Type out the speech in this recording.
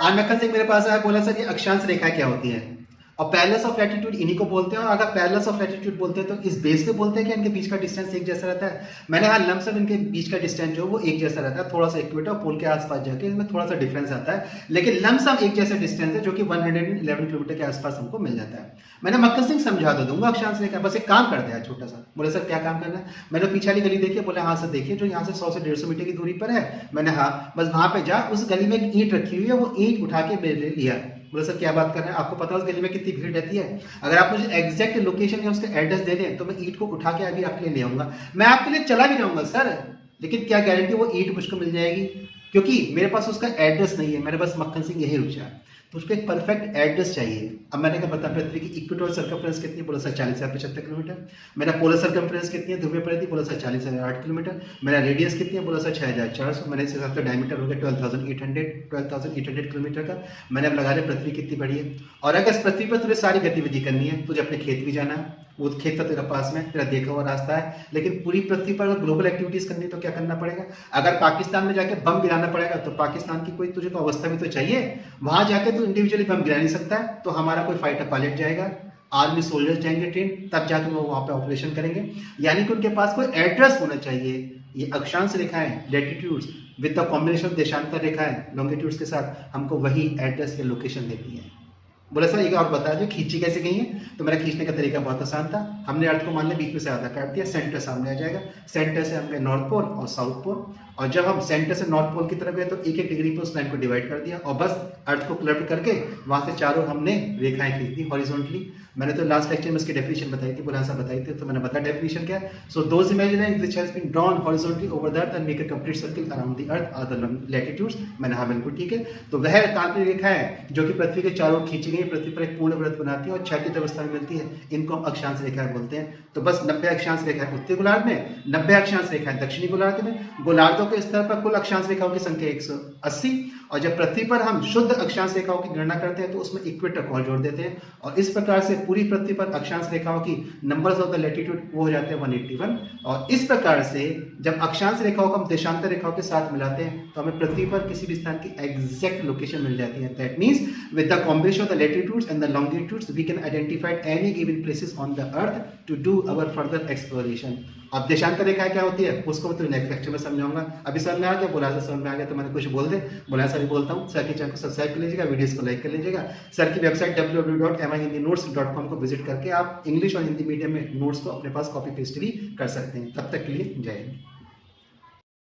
आज मक्खन सिंह मेरे पास आया, बोला सर ये अक्षांश रेखा क्या होती है, और पैरेलल्स ऑफ लैटिट्यूड इन्हीं को बोलते हैं। और अगर पैरेलल्स ऑफ लैटिट्यूड बोलते हैं तो इस बेस पे बोलते हैं कि इनके बीच का डिस्टेंस एक जैसा रहता है। मैंने हाँ लमसम इनके बीच का डिस्टेंस जो वो एक जैसा रहता है, थोड़ा सा इक्वेटर और पोल के आसपास जाके इसमें थोड़ा सा डिफरेंस आता है, लेकिन लमसम एक जैसा डिस्टेंस है जो कि 111 किलोमीटर के आसपास हमको मिल जाता है। मैंने मक्खन सिंह समझा तो दूंगा अक्षांश रेखा, बस एक काम करते हैं छोटा सा। बोले सर क्या काम करना है? मैंने पीछे वाली गली देखी, बोले हाँ सर देखिए जो यहाँ से 100 से 150 मीटर की दूरी पर है। मैंने हाँ बस वहां पे जा, उस गली में एक ईंट रखी हुई है, वो ईंट उठा के मेरे लिए लिया। बोले सर क्या बात कर रहे हैं, आपको पता है उस गली में कितनी भीड़ रहती है? अगर आप मुझे एग्जैक्ट लोकेशन या उसका एड्रेस दे दें तो मैं ईंट को उठा के अभी आपके लिए ले आऊंगा, मैं आपके लिए चला भी जाऊंगा सर, लेकिन क्या गारंटी वो ईंट मुझको मिल जाएगी? क्योंकि मेरे पास उसका एड्रेस नहीं है, मेरे पास मक्खन सिंह यही रुक जाए, तो उसको एक परफेक्ट एड्रेस चाहिए। अब मैंने कहा पता पृथ्वी की इक्वेटोरियल सर्कमफ्रेंस कितनी है? बोला सर 40,075 किलोमीटर। मेरा पोलर सर्कमफ्रेंस कितनी है ध्रुवीय परिधि? बोला सर 40,008 किलोमीटर। मेरा रेडियस कितनी है? बोला सर 6,400। मैंने इस हिसाब से डायमीटर हो गया 12,800 किलोमीटर का। मैंने अब लगा लिया पृथ्वी कितनी बड़ी है। और अगर इस पृथ्वी पर तुझे सारी गतिविधि करनी है, तुझे अपने खेत भी जाना है, वो खेत तो तेरा पास में तेरा देखा हुआ रास्ता है, लेकिन पूरी पृथ्वी पर ग्लोबल एक्टिविटीज करनी तो क्या करना पड़ेगा? अगर पाकिस्तान में जाके बम गिराना पड़ेगा तो पाकिस्तान की कोई तुझे तो अवस्था भी तो चाहिए, वहां जाके तो इंडिविजुअली बम गिरा नहीं सकता है, तो हमारा कोई फाइटर पायलट जाएगा, आर्मी सोल्जर्स जाएंगे ट्रेन, तब जाके वो वहां पे ऑपरेशन करेंगे। यानी कि उनके पास कोई एड्रेस होना चाहिए। ये अक्षांश रेखाएं latitudes with the combination of देशांतर रेखाएं लॉन्गिट्यूड्स के साथ हमको वही एड्रेस या लोकेशन देती है। बोला सर एक और बता दो खींची कैसे गई है? तो मेरा खींचने का तरीका बहुत आसान था। हमने अर्थ को मान लिया बीच में से आधा काट दिया, सेंटर सामने आ जाएगा, सेंटर से हम गए नॉर्थ पोल और साउथ पोल, और जब हम सेंटर से नॉर्थ पोल की तरफ गए तो एक एक डिग्री पर उस लाइन को डिवाइड कर दिया और बस अर्थ को क्लब्ड करके वहां से चारों हमने रेखाएं खींच दी हॉरिजॉन्टली। मैंने तो लास्ट लेक्चर में इसकी डेफिनेशन बताई थी, बोला सर बताई थी, तो मैंने बताया डेफिनेशन क्या है। So those imaginary which has been drawn horizontally over the earth and make a complete circle around the earth are the latitudes. मैंने हाँ बिल्कुल ठीक है। तो वह काल्पनिक रेखा है जो कि पृथ्वी के चारों ओर खींची गई, पृथ्वी पर एक पूर्ण वृत्त बनाती है और क्षैतिज अवस्था में मिलती है, इनको हम अक्षांश रेखाएं बोलते हैं। तो बस 90 अक्षांश रेखाएं उत्तरी गोलार्ध में, 90 अक्षांश रेखाएं दक्षिणी गोलार्ध में। गोलार्धों के स्तर पर कुल अक्षांश रेखाओं की संख्या 180, और जब पृथ्वी पर हम शुद्ध अक्षांश रेखाओं की गणना करते हैं तो उसमें इक्वेटर को जोड़ देते हैं, और इस प्रकार से पूरी पृथ्वी पर अक्षांश रेखाओं की नंबर्स ऑफ द लैटिट्यूड वो हो जाते हैं 181। और इस प्रकार से जब अक्षांश रेखाओं को हम देशांतर रेखाओं के साथ मिलाते हैं तो हमें पृथ्वी पर किसी भी स्थान की एग्जैक्ट लोकेशन मिल जाती है। That means with the combination of the latitudes and the longitudes we can identify any given places on the earth to do our further exploration. अब देशांतर रेखा क्या होती है उसको मैं तो नेक्स्ट लेक्चर में समझाऊंगा। अभी समझ में आ गया? बोला सर समझ में आ गया तो मैंने कुछ बोल दे, बोला सर बोलता हूँ। सर के चैनल को सब्सक्राइब कर लीजिएगा, वीडियोस को लाइक कर लीजिएगा। सर की वेबसाइट www.mihindinotes.com को विजिट करके आप इंग्लिश और हिंदी मीडियम में नोट्स को अपने पास कॉपी पेस्ट भी कर सकते हैं। तब तक के लिए जय हिंद।